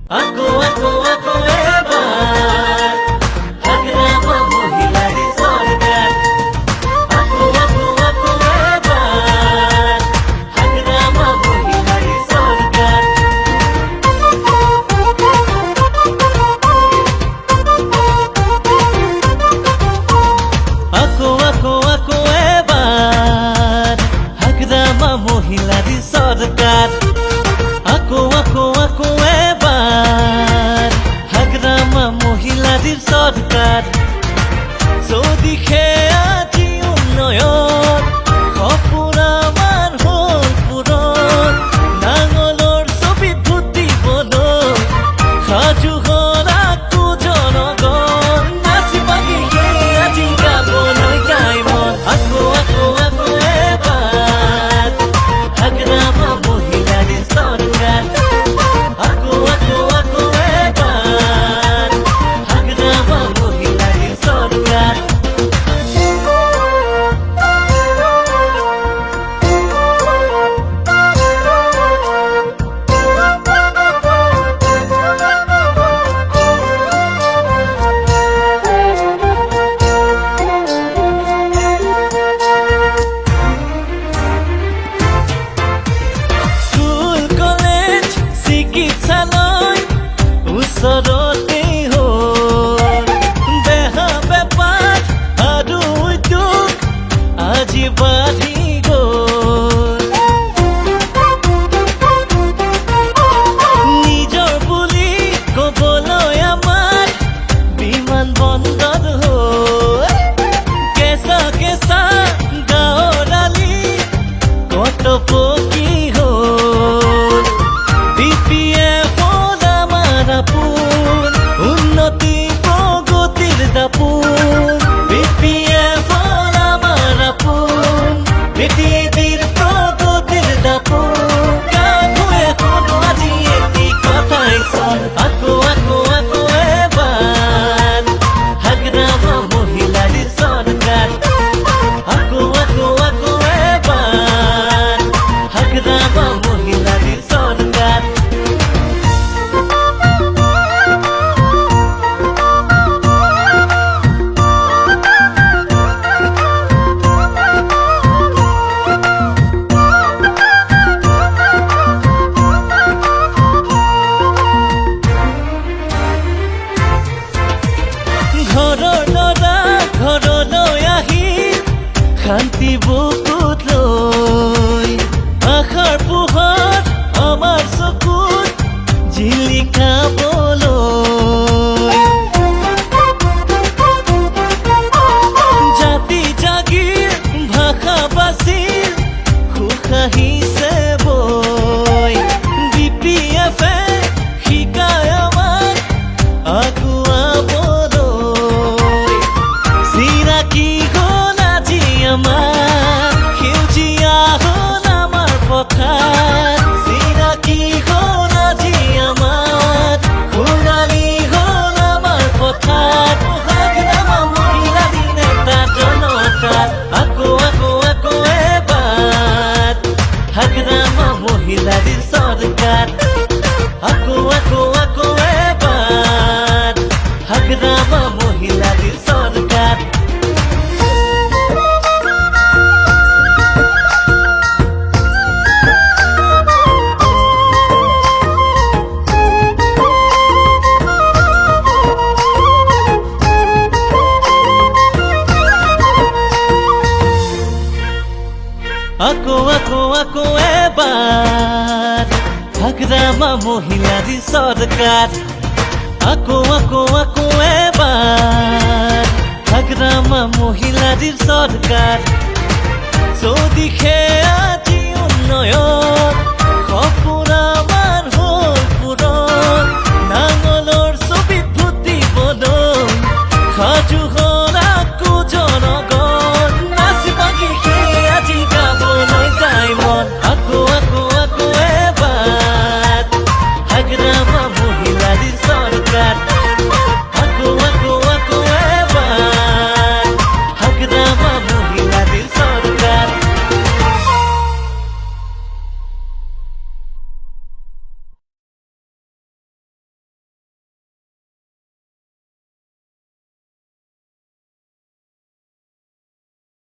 Aku ebar Hagrama Mohilari Sarkar Aku ebar Hagrama Mohilari Sarkar Aku ebar Hagrama Mohilari Sarkar Aku ebar Hagrama Mohilari Sarkar Sodihe aji unnoyon Khopor amar hol puron Nangolor chobit bhuti bolo Khaju hol aku jonogon Nachi bagi aji gabonoi jai mon Aku ebar Hagrama Mohilari Sarkar Aku ebar Hagrama Mohilari Sarkar School, college, চিকিৎসালয় ওচৰতে হ'ল বেহা বেপাৰ আৰু উদ্যোগ আজি বাঢ়ি গ'ল নিজৰ বুলি ক'বলৈ আমাৰ বিমান বন্দৰ হ'ল কেঁচা কেঁচা গাঁৱৰ আলি কত পকী হ'ল BPF আমাৰ আপোন উন্নতি প্ৰগতিৰ দাপোন BPF আমাৰ আপোন পৃথিৱীৰ প্ৰগতিৰ দাপোন গাঁৱে শুনো আজি এটি কথাই চল আকৌ এবাৰ হাগ্ৰামা মহিলাৰী চৰকাৰ আকৌ এবাৰ হাগ্ৰামা মহিলাৰী চৰকাৰ ঘৰৰ ল'ৰা ঘৰলৈ আহি শান্তি বুকুত লৈ আশাৰ পোহৰ আমাৰ চকুত জিলিকাবলৈ জাতি জাগিৰ ভাষা বাচিৰ সুখ আহিছে বৈ BPF এ শিকায় আমাক আগুৱাবলৈ চিনাকি হ'ল আজি আমাৰ সেউজীয়া হ'ল আমাৰ পথাৰ চিনাকি হ'ল আজি আমাৰ সোণালী হ'ল আমাৰ পথাৰ হাগ্ৰামা মহিলাৰী নেতা জনতাৰ আকৌ এবাৰ হাগ্ৰামা মহিলাৰীৰ চৰকাৰ আকৌ এবাৰ হাগ্ৰামা মহিলাৰীৰ চৰকাৰ আকৌ এবাৰ হাগ্ৰামা মহিলাৰী চৰকাৰ আকৌ এবাৰ হাগ্ৰামা মহিলাৰীৰ চৰকাৰ চৌদিশে আজি উন্নয়ন